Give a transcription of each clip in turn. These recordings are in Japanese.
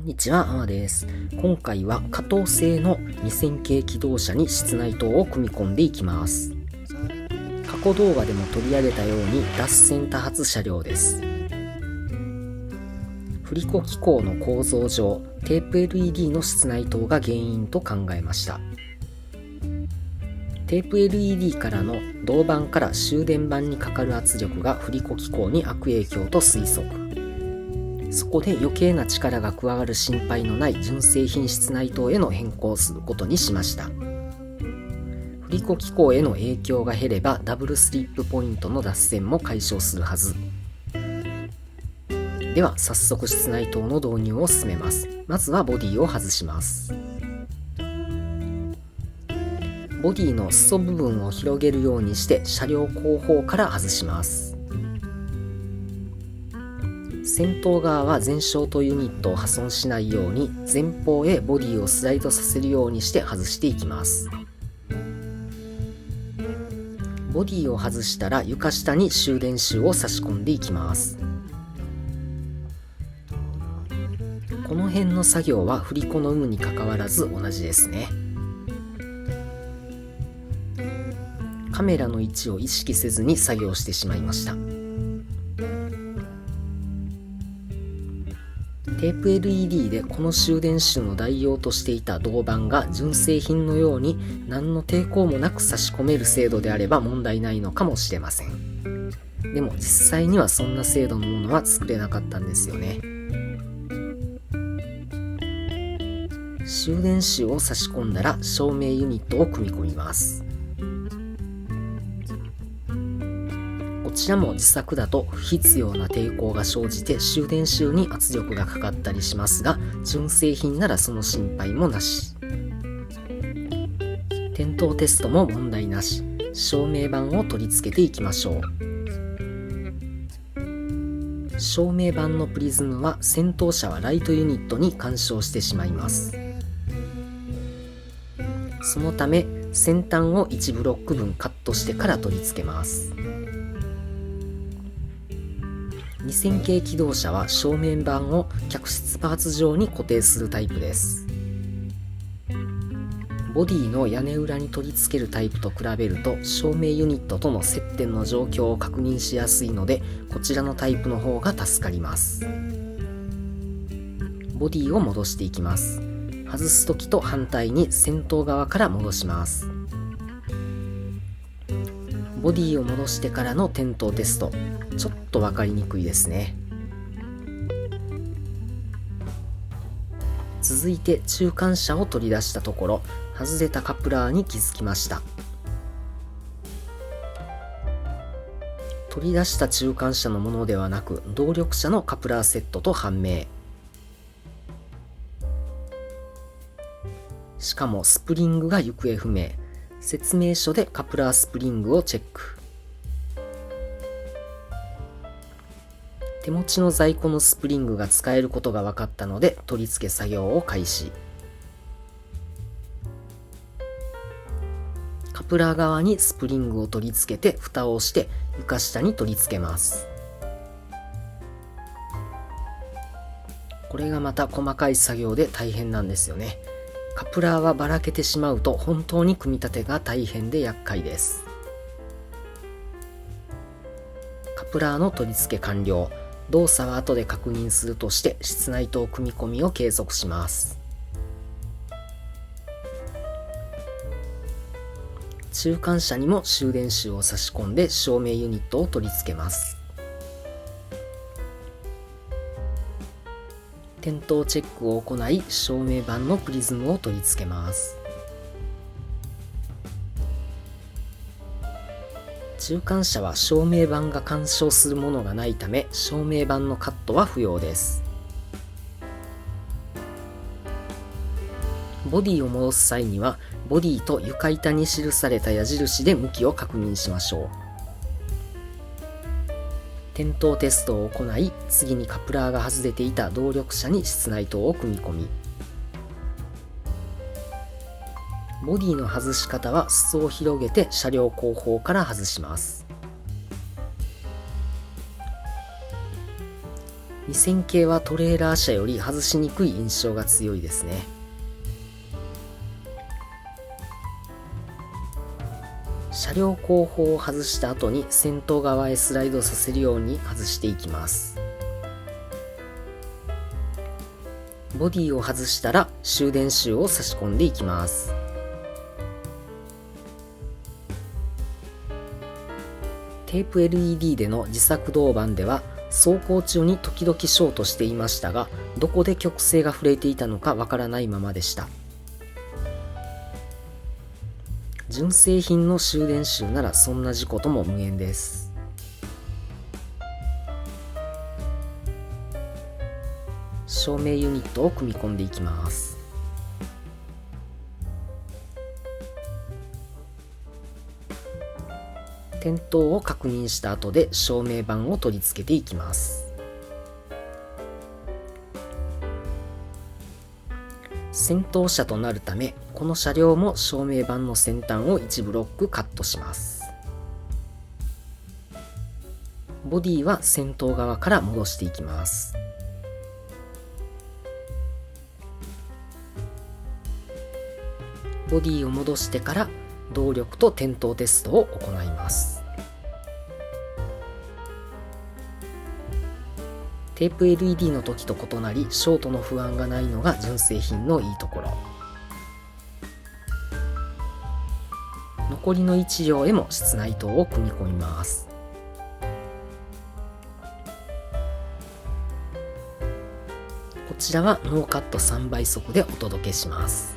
んにちは、あまです。今回は可動性の2000系気動車に室内灯を組み込んでいきます。過去動画でも取り上げたように脱線多発車両です。振り子機構の構造上、テープ LED の室内灯が原因と考えました。テープ LED からの銅板から終電板にかかる圧力が振り子機構に悪影響と推測。そこで余計な力が加わる心配のない純正品室内灯への変更をすることにしました。振り子機構への影響が減ればダブルスリップポイントの脱線も解消するはず。では早速室内灯の導入を進めます。まずはボディを外します。ボディの裾部分を広げるようにして車両後方から外します。先頭側は前ショートユニットを破損しないように前方へボディをスライドさせるようにして外していきます。ボディを外したら床下に終電シューを差し込んでいきます。この辺の作業は振り子の有無にかかわらず同じですね。カメラの位置を意識せずに作業してしまいました。テープ LED でこの終電シューの代用としていた銅板が純正品のように何の抵抗もなく差し込める精度であれば問題ないのかもしれません。でも実際にはそんな精度のものは作れなかったんですよね。終電シューを差し込んだら照明ユニットを組み込みます。こちらも自作だと不必要な抵抗が生じて終電シューに圧力がかかったりしますが、純正品ならその心配もなし。点灯テストも問題なし。照明板を取り付けていきましょう。照明板のプリズムは先頭車はライトユニットに干渉してしまいます。そのため先端を1ブロック分カットしてから取り付けます。2000系気動車は照明板を客室パーツ上に固定するタイプです。ボディの屋根裏に取り付けるタイプと比べると照明ユニットとの接点の状況を確認しやすいので、こちらのタイプの方が助かります。ボディを戻していきます。外すときと反対に先頭側から戻します。ボディを戻してからの点灯テスト、ちょっと分かりにくいですね。続いて中間車を取り出したところ、外れたカプラーに気づきました。取り出した中間車のものではなく動力車のカプラーセットと判明。しかもスプリングが行方不明。説明書でカプラースプリングをチェック。手持ちの在庫のスプリングが使えることが分かったので取り付け作業を開始。カプラー側にスプリングを取り付けて蓋をして床下に取り付けます。これがまた細かい作業で大変なんですよね。カプラーはばらけてしまうと本当に組み立てが大変で厄介です。カプラーの取り付け完了。動作は後で確認するとして室内灯組み込みを継続します。中間車にも終電シューを差し込んで照明ユニットを取り付けます。点灯チェックを行い照明板のプリズムを取り付けます。中間車は照明板が干渉するものがないため照明板のカットは不要です。ボディを戻す際にはボディと床板に記された矢印で向きを確認しましょう。点灯テストを行い、次にカプラーが外れていた動力車に室内灯を組み込み、ボディの外し方は裾を広げて車両後方から外します。2000系はトレーラー車より外しにくい印象が強いですね。車両後方を外した後に先頭側へスライドさせるように外していきます。ボディを外したら終電シューを差し込んでいきます。テープ LED での自作銅板では走行中に時々ショートしていましたが、どこで曲線が触れていたのかわからないままでした。純正品の終電シューならそんな事故とも無縁です。照明ユニットを組み込んでいきます。点灯を確認した後で照明板を取り付けていきます。先頭車となるため、この車両も照明板の先端を1ブロックカットします。ボディは先頭側から戻していきます。ボディを戻してから動力と点灯テストを行います。テープ LED の時と異なりショートの不安がないのが純正品のいいところ。残りの1両へも室内灯を組み込みます。こちらはノーカット3倍速でお届けします。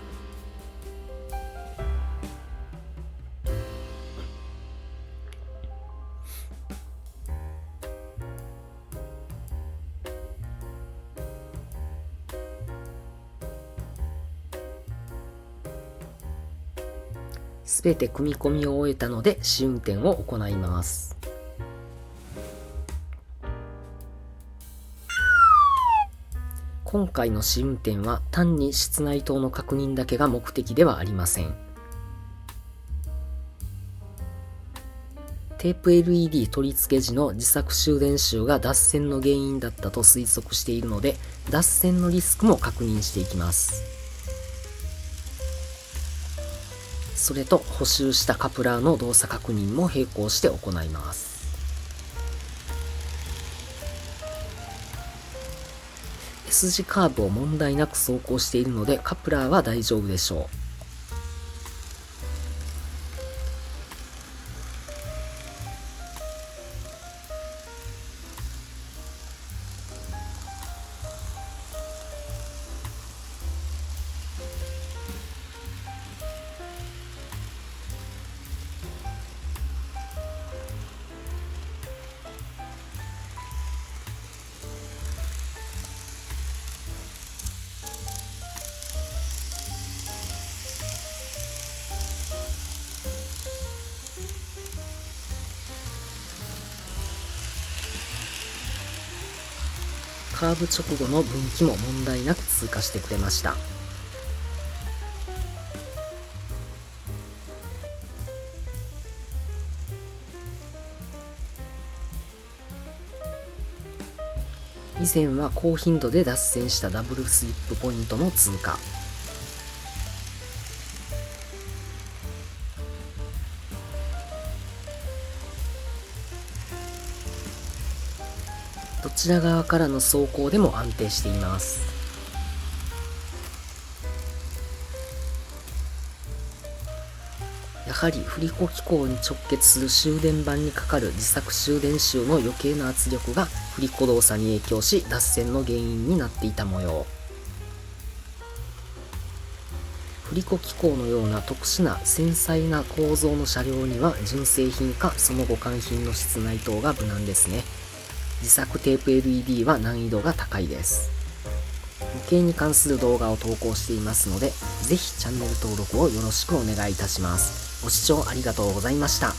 すべて組み込みを終えたので試運転を行います。今回の試運転は単に室内灯の確認だけが目的ではありません。テープ LED 取り付け時の自作終電シューが脱線の原因だったと推測しているので、脱線のリスクも確認していきます。それと補修したカプラーの動作確認も並行して行います。S 字カーブを問題なく走行しているのでカプラーは大丈夫でしょう。カーブ直後の分岐も問題なく通過してくれました。以前は高頻度で脱線したダブルスリップポイントも通過。どちら側からの走行でも安定しています。やはり振り子機構に直結する終電板にかかる自作終電シューの余計な圧力が振り子動作に影響し脱線の原因になっていた模様。振り子機構のような特殊な繊細な構造の車両には純正品かその互換品の室内灯が無難ですね。自作テープ LED は難易度が高いです。模型に関する動画を投稿していますので、ぜひチャンネル登録をよろしくお願いいたします。ご視聴ありがとうございました。